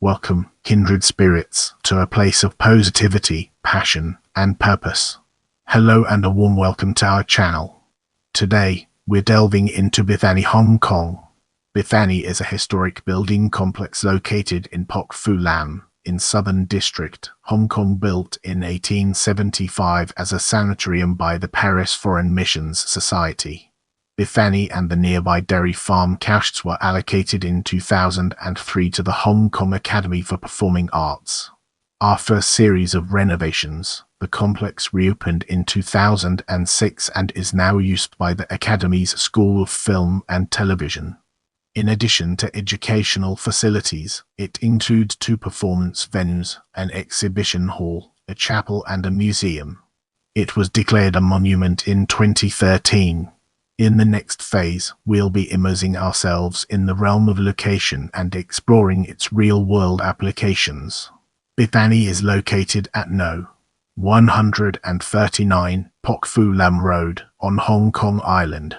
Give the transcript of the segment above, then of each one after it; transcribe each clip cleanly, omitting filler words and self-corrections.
Welcome, kindred spirits, to a place of positivity, passion, and purpose. Hello and a warm welcome to our channel. Today, we're delving into Béthanie, Hong Kong. Béthanie is a historic building complex located in Pok Fu Lam, in Southern District, Hong Kong, built in 1875 as a sanatorium by the Paris Foreign Missions Society. Béthanie and the nearby dairy farm cowsheds were allocated in 2003 to the Hong Kong Academy for Performing Arts. After a series of renovations, the complex reopened in 2006 and is now used by the Academy's School of Film and Television. In addition to educational facilities, it includes 2 performance venues, an exhibition hall, a chapel and a museum. It was declared a monument in 2013. In the next phase, we'll be immersing ourselves in the realm of location and exploring its real-world applications. Béthanie is located at No. 139 Pok Fu Lam Road on Hong Kong Island.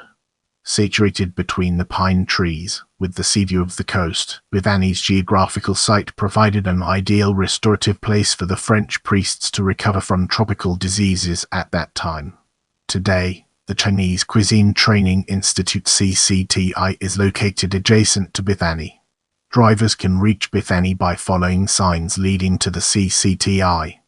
Situated between the pine trees, with the sea view of the coast, Béthanie's geographical site provided an ideal restorative place for the French priests to recover from tropical diseases at that time. Today, the Chinese Cuisine Training Institute (CCTI) is located adjacent to Béthanie. Drivers can reach Béthanie by following signs leading to the CCTI.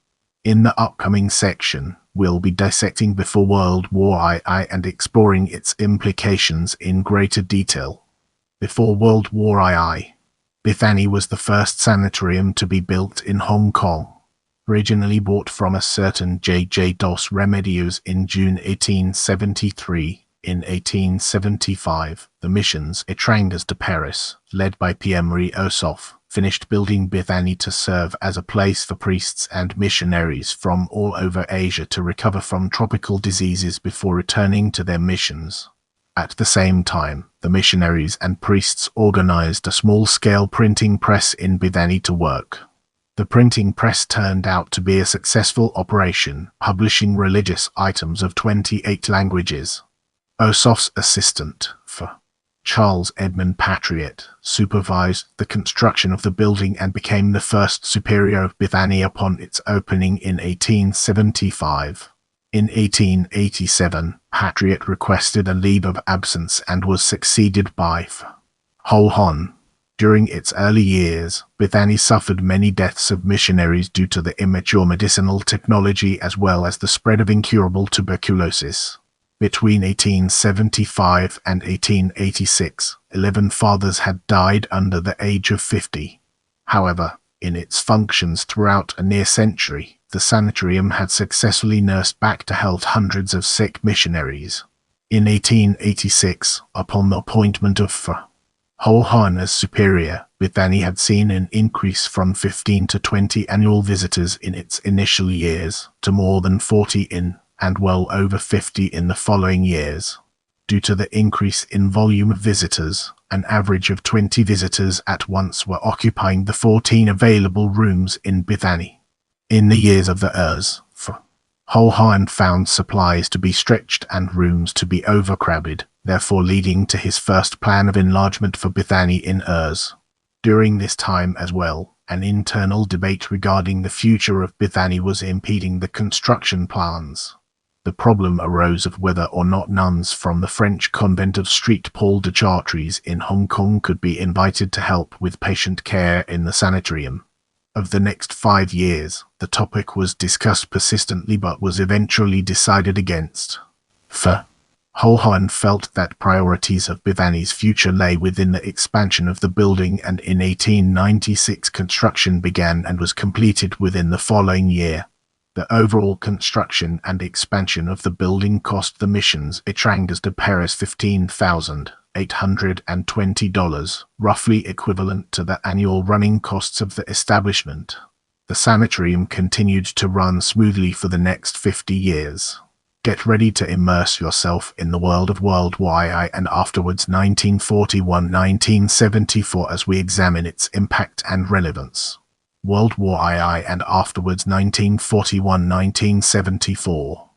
In the upcoming section, we'll be dissecting before World War II and exploring its implications in greater detail. Before World War II, Béthanie was the first sanatorium to be built in Hong Kong. Originally bought from a certain J.J. dos Remedios in June 1873, in 1875, the missions Étranges de Paris, led by Pierre-Marie Ossoff, finished building Béthanie to serve as a place for priests and missionaries from all over Asia to recover from tropical diseases before returning to their missions. At the same time, the missionaries and priests organized a small-scale printing press in Béthanie to work. The printing press turned out to be a successful operation, publishing religious items of 28 languages. Ossoff's assistant, Charles Edmund Patriot, supervised the construction of the building and became the first superior of Béthanie upon its opening in 1875. In 1887, Patriot requested a leave of absence and was succeeded by Ho Hon. During its early years, Béthanie suffered many deaths of missionaries due to the immature medicinal technology as well as the spread of incurable tuberculosis. Between 1875 and 1886, 11 fathers had died under the age of 50. However, in its functions throughout a near century, the sanatorium had successfully nursed back to health hundreds of sick missionaries. In 1886, upon the appointment of Ho Hon as superior, Béthanie had seen an increase from 15 to 20 annual visitors in its initial years, to more than 40 in, and well over 50 in the following years. Due to the increase in volume of visitors, an average of 20 visitors at once were occupying the 14 available rooms in Béthanie. In the years of the Ers, Ho Hon found supplies to be stretched and rooms to be overcrowded, therefore leading to his first plan of enlargement for Béthanie in Ers. During this time as well, an internal debate regarding the future of Béthanie was impeding the construction plans. The problem arose of whether or not nuns from the French convent of St. Paul de Chartres in Hong Kong could be invited to help with patient care in the sanatorium. Of the next 5 years, the topic was discussed persistently but was eventually decided against. Ho Hon felt that priorities of Béthanie's future lay within the expansion of the building, and in 1896 construction began and was completed within the following year. The overall construction and expansion of the building cost the missions Étranges de Paris $15,820, roughly equivalent to the annual running costs of the establishment. The sanatorium continued to run smoothly for the next 50 years. Get ready to immerse yourself in the world of World War II and afterwards 1941-1974 as we examine its impact and relevance. World War II and afterwards 1941-1974.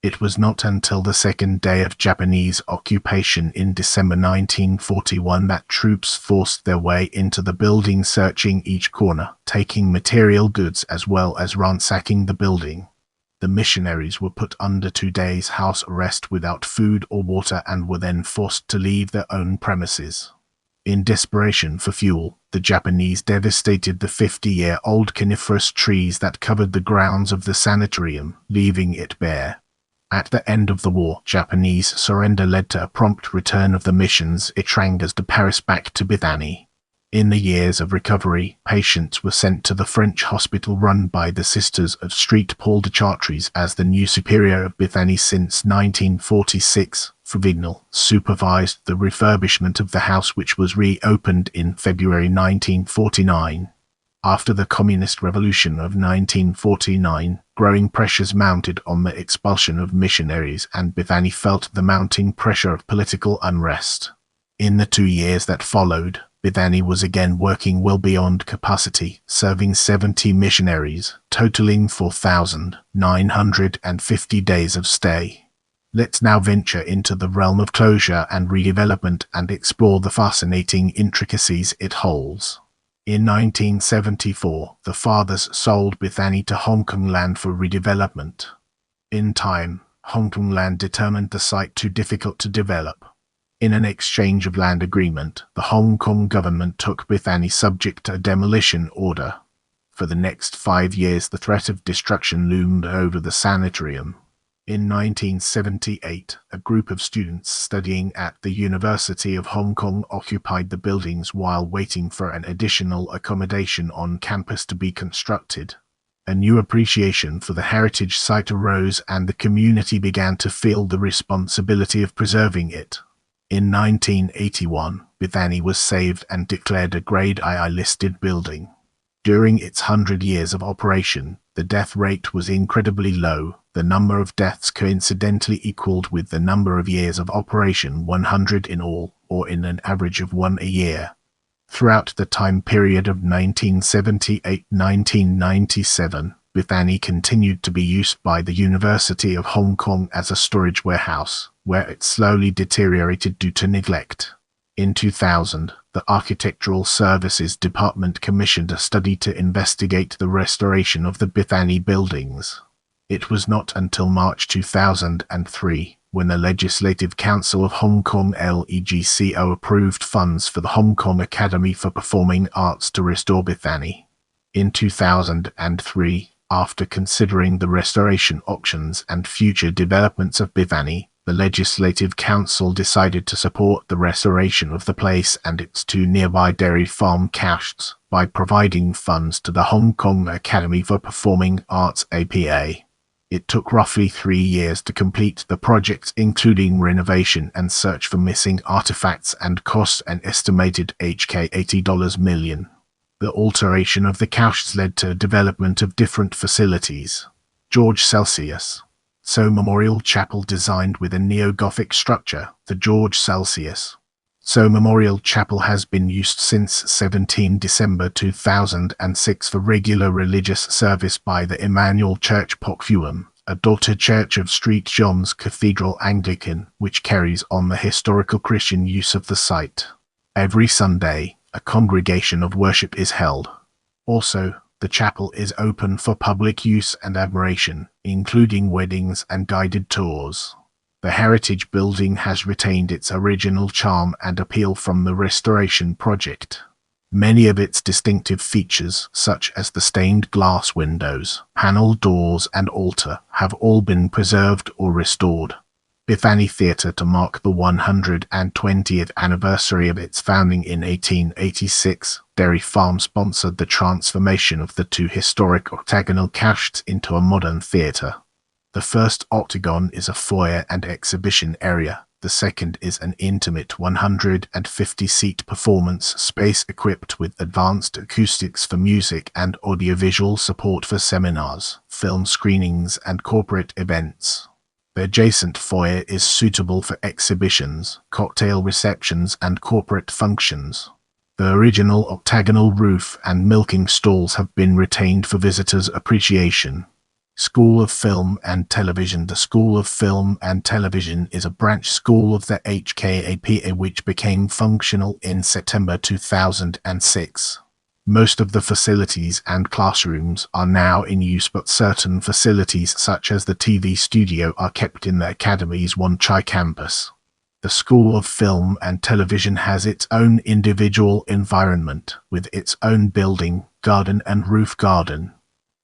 It was not until the second day of Japanese occupation in December 1941 that troops forced their way into the building, searching each corner, taking material goods as well as ransacking the building. The missionaries were put under 2 days' house arrest without food or water and were then forced to leave their own premises. In desperation for fuel, the Japanese devastated the 50-year-old coniferous trees that covered the grounds of the sanatorium, leaving it bare. At the end of the war, Japanese surrender led to a prompt return of the mission's Itrangas de Paris back to Béthanie. In the years of recovery, patients were sent to the French hospital run by the Sisters of St. Paul de Chartres as the new superior of Béthanie since 1946. Vignal supervised the refurbishment of the house, which was reopened in February 1949. After the Communist Revolution of 1949, growing pressures mounted on the expulsion of missionaries, and Béthanie felt the mounting pressure of political unrest. In the 2 years that followed, Béthanie was again working well beyond capacity, serving 70 missionaries, totaling 4,950 days of stay. Let's now venture into the realm of closure and redevelopment and explore the fascinating intricacies it holds. In 1974, the fathers sold Béthanie to Hong Kong Land for redevelopment. In time, Hong Kong Land determined the site too difficult to develop. In an exchange of land agreement, the Hong Kong government took Béthanie subject to a demolition order. For the next 5 years, the threat of destruction loomed over the sanatorium. In 1978, a group of students studying at the University of Hong Kong occupied the buildings while waiting for an additional accommodation on campus to be constructed. A new appreciation for the heritage site arose, and the community began to feel the responsibility of preserving it. In 1981, Béthanie was saved and declared a Grade II listed building. During its 100 years of operation, the death rate was incredibly low. The number of deaths coincidentally equaled with the number of years of operation, 100 in all, or in an average of 1 a year. Throughout the time period of 1978-1997, Béthanie continued to be used by the University of Hong Kong as a storage warehouse, where it slowly deteriorated due to neglect. In 2000, the Architectural Services Department commissioned a study to investigate the restoration of the Béthanie buildings. It was not until March 2003, when the Legislative Council of Hong Kong LEGCO approved funds for the Hong Kong Academy for Performing Arts to restore Béthanie. In 2003, after considering the restoration options and future developments of Béthanie, the Legislative Council decided to support the restoration of the place and its 2 nearby dairy farm cowsheds by providing funds to the Hong Kong Academy for Performing Arts APA. It took roughly 3 years to complete the project, including renovation and search for missing artifacts, and cost an estimated HK $80 million. The alteration of the cowsheds led to development of different facilities. George Celsius. So Memorial Chapel, designed with a neo-Gothic structure, the George Celsius. So Memorial Chapel has been used since 17 December 2006 for regular religious service by the Emmanuel Church Pok Fu Lam, a daughter church of St. John's Cathedral Anglican, which carries on the historical Christian use of the site. Every Sunday, a congregation of worship is held. Also, the chapel is open for public use and admiration, including weddings and guided tours. The heritage building has retained its original charm and appeal from the restoration project. Many of its distinctive features, such as the stained glass windows, panelled doors and altar, have all been preserved or restored. Béthanie Theatre, to mark the 120th anniversary of its founding in 1886, Dairy Farm sponsored the transformation of the 2 historic octagonal cowsheds into a modern theatre. The first octagon is a foyer and exhibition area. The second is an intimate 150-seat performance space equipped with advanced acoustics for music and audiovisual support for seminars, film screenings, and corporate events. The adjacent foyer is suitable for exhibitions, cocktail receptions, and corporate functions. The original octagonal roof and milking stalls have been retained for visitors' appreciation. School of Film and Television. The School of Film and Television is a branch school of the HKAPA which became functional in September 2006. Most of the facilities and classrooms are now in use, but certain facilities such as the TV studio are kept in the Academy's Wanchai campus. The School of Film and Television has its own individual environment, with its own building, garden and roof garden.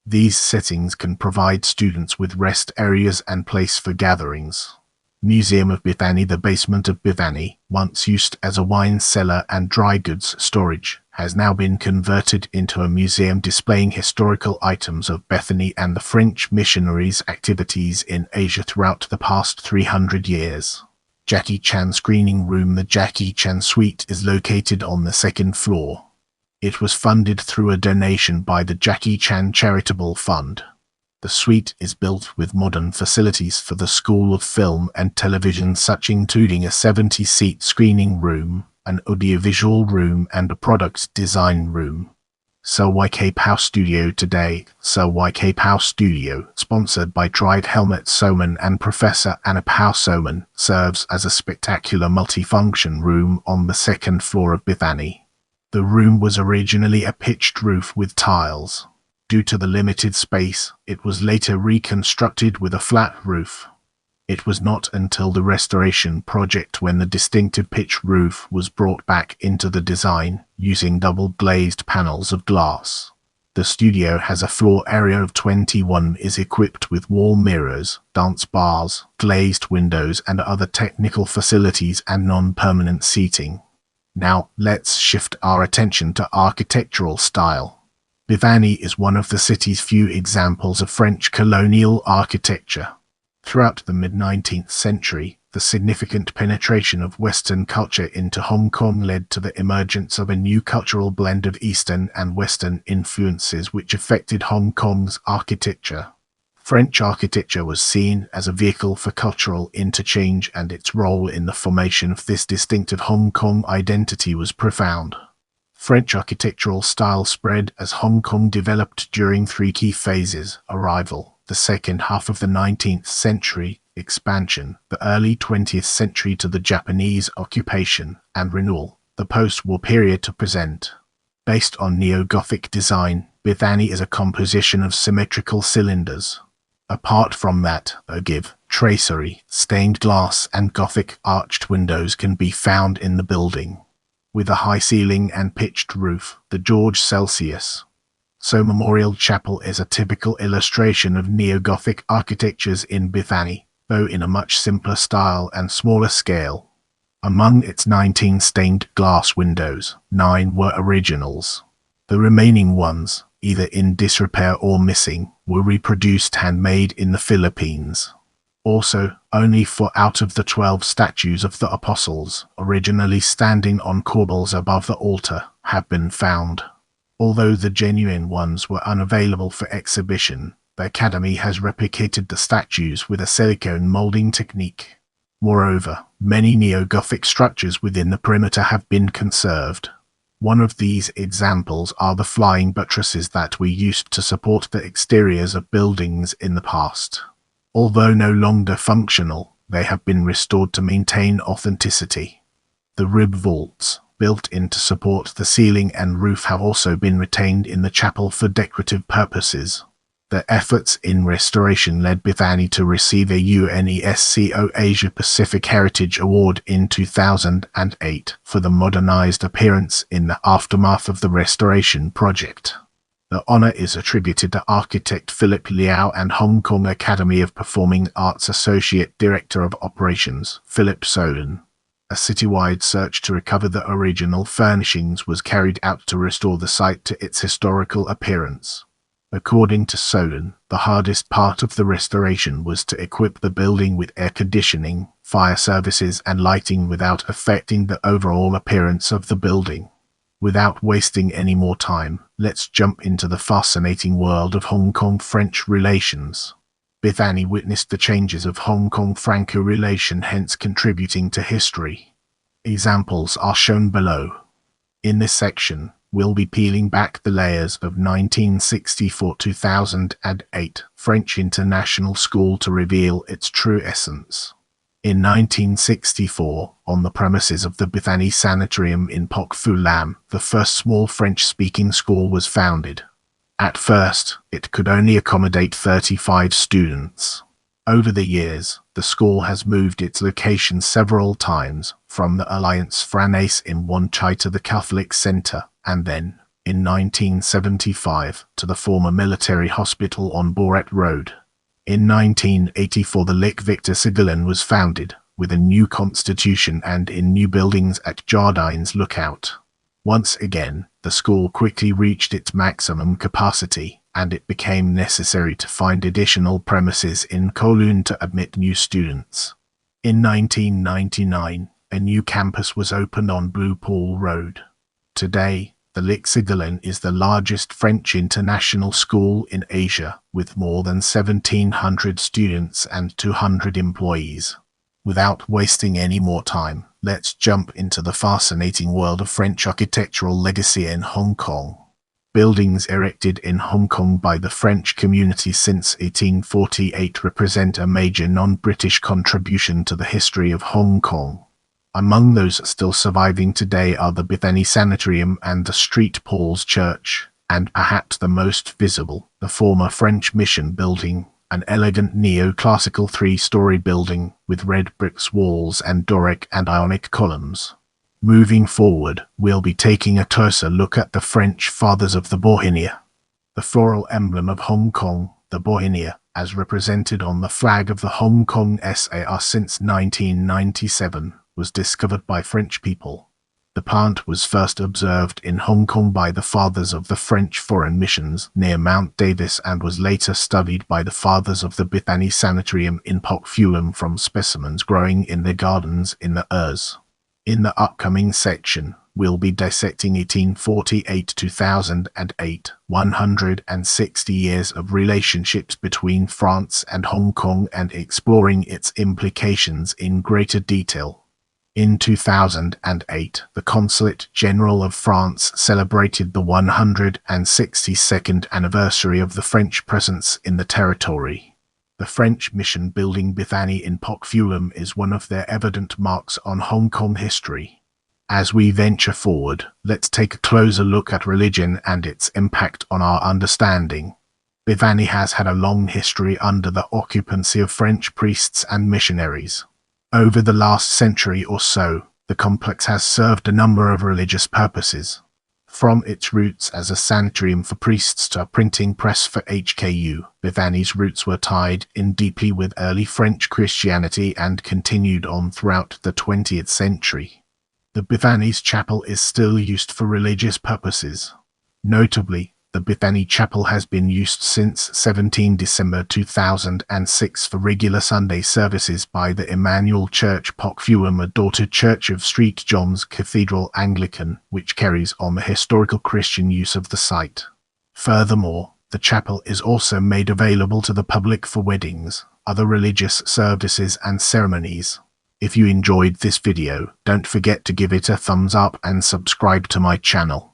These settings can provide students with rest areas and place for gatherings. Museum of Béthanie. The basement of Béthanie, once used as a wine cellar and dry goods storage, has now been converted into a museum displaying historical items of Béthanie and the French missionaries' activities in Asia throughout the past 300 years. Jackie Chan Screening Room. The Jackie Chan Suite is located on the second floor. It was funded through a donation by the Jackie Chan Charitable Fund. The suite is built with modern facilities for the School of Film and Television, such including a 70-seat screening room, an audiovisual room and a product design room. Selway Pow Studio. Today, Selway Pow Studio, sponsored by Dried Helmet Soman and Professor Anna Pow Soman, serves as a spectacular multifunction room on the second floor of Béthanie. The room was originally a pitched roof with tiles. Due to the limited space, it was later reconstructed with a flat roof. It was not until the restoration project when the distinctive pitched roof was brought back into the design, using double-glazed panels of glass. The studio has a floor area of 21, is equipped with wall mirrors, dance bars, glazed windows and other technical facilities and non-permanent seating. Now, let's shift our attention to architectural style. Béthanie is one of the city's few examples of French colonial architecture. Throughout the mid-19th century, the significant penetration of Western culture into Hong Kong led to the emergence of a new cultural blend of Eastern and Western influences which affected Hong Kong's architecture. French architecture was seen as a vehicle for cultural interchange, and its role in the formation of this distinctive Hong Kong identity was profound. French architectural style spread as Hong Kong developed during three key phases: arrival, the second half of the 19th century, expansion, the early 20th century to the Japanese occupation, and renewal, the post-war period to present. Based on neo-Gothic design, Béthanie is a composition of symmetrical cylinders. Apart from that, ogive, tracery, stained glass and Gothic arched windows can be found in the building. With a high ceiling and pitched roof, the George Celsius. So Memorial Chapel is a typical illustration of neo-Gothic architectures in Béthanie, though in a much simpler style and smaller scale. Among its 19 stained glass windows, 9 were originals. The remaining ones, either in disrepair or missing, were reproduced handmade in the Philippines. Also, only 4 out of the 12 statues of the apostles, originally standing on corbels above the altar, have been found. Although the genuine ones were unavailable for exhibition, the Academy has replicated the statues with a silicone molding technique. Moreover, many neo-Gothic structures within the perimeter have been conserved. One of these examples are the flying buttresses that were used to support the exteriors of buildings in the past. Although no longer functional, they have been restored to maintain authenticity. The rib vaults, built in to support the ceiling and roof, have also been retained in the chapel for decorative purposes. The efforts in restoration led Béthanie to receive a UNESCO Asia Pacific Heritage Award in 2008 for the modernized appearance in the aftermath of the restoration project. The honor is attributed to architect Philip Liao and Hong Kong Academy of Performing Arts Associate Director of Operations, Philip Solon. A citywide search to recover the original furnishings was carried out to restore the site to its historical appearance. According to Solon, the hardest part of the restoration was to equip the building with air conditioning, fire services and lighting without affecting the overall appearance of the building. Without wasting any more time, let's jump into the fascinating world of Hong Kong-French relations. Béthanie witnessed the changes of Hong Kong-Franco relation, hence contributing to history. Examples are shown below. In this section, we'll be peeling back the layers of 1964-2008 French International School to reveal its true essence. In 1964, on the premises of the Béthanie sanatorium in Pok Fu Lam, the first small French-speaking school was founded. At first, it could only accommodate 35 students. Over the years, the school has moved its location several times, from the Alliance Française in Wanchai to the Catholic Center, and then, in 1975, to the former military hospital on Bourret Road. In 1984, the Lic Victor Sigolin was founded, with a new constitution and in new buildings at Jardines Lookout. Once again, the school quickly reached its maximum capacity, and it became necessary to find additional premises in Kowloon to admit new students. In 1999, a new campus was opened on Blue Pool Road. Today, the Lic Sigolin is the largest French international school in Asia, with more than 1,700 students and 200 employees. Without wasting any more time, let's jump into the fascinating world of French architectural legacy in Hong Kong. Buildings erected in Hong Kong by the French community since 1848 represent a major non-British contribution to the history of Hong Kong. Among those still surviving today are the Béthanie Sanatorium and the St. Paul's Church, and perhaps the most visible, the former French Mission Building, an elegant neo-classical three-story building with red bricks walls and Doric and Ionic columns. Moving forward, we'll be taking a closer look at the French Fathers of the Bohemia. The floral emblem of Hong Kong, the Bohemia, as represented on the flag of the Hong Kong SAR since 1997, was discovered by French people. The plant was first observed in Hong Kong by the Fathers of the French Foreign Missions near Mount Davis and was later studied by the Fathers of the Béthanie Sanatorium in Pok Fu Lam from specimens growing in their gardens in the Eure. In the upcoming section, we'll be dissecting 1848-2008, 160 years of relationships between France and Hong Kong and exploring its implications in greater detail. In 2008, the Consulate General of France celebrated the 162nd anniversary of the French presence in the territory. The French mission building Béthanie in Pok Fu Lam is one of their evident marks on Hong Kong history. As we venture forward, let's take a closer look at religion and its impact on our understanding. Béthanie has had a long history under the occupancy of French priests and missionaries. Over the last century or so, the complex has served a number of religious purposes. From its roots as a sanatorium for priests to a printing press for HKU, Béthanie's roots were tied in deeply with early French Christianity and continued on throughout the 20th century. The Béthanie's chapel is still used for religious purposes. Notably, the Béthanie Chapel has been used since 17 December 2006 for regular Sunday services by the Emmanuel Church Pok Fu Lam, a daughter church of St. John's Cathedral Anglican, which carries on the historical Christian use of the site. Furthermore, the chapel is also made available to the public for weddings, other religious services and ceremonies. If you enjoyed this video, don't forget to give it a thumbs up and subscribe to my channel.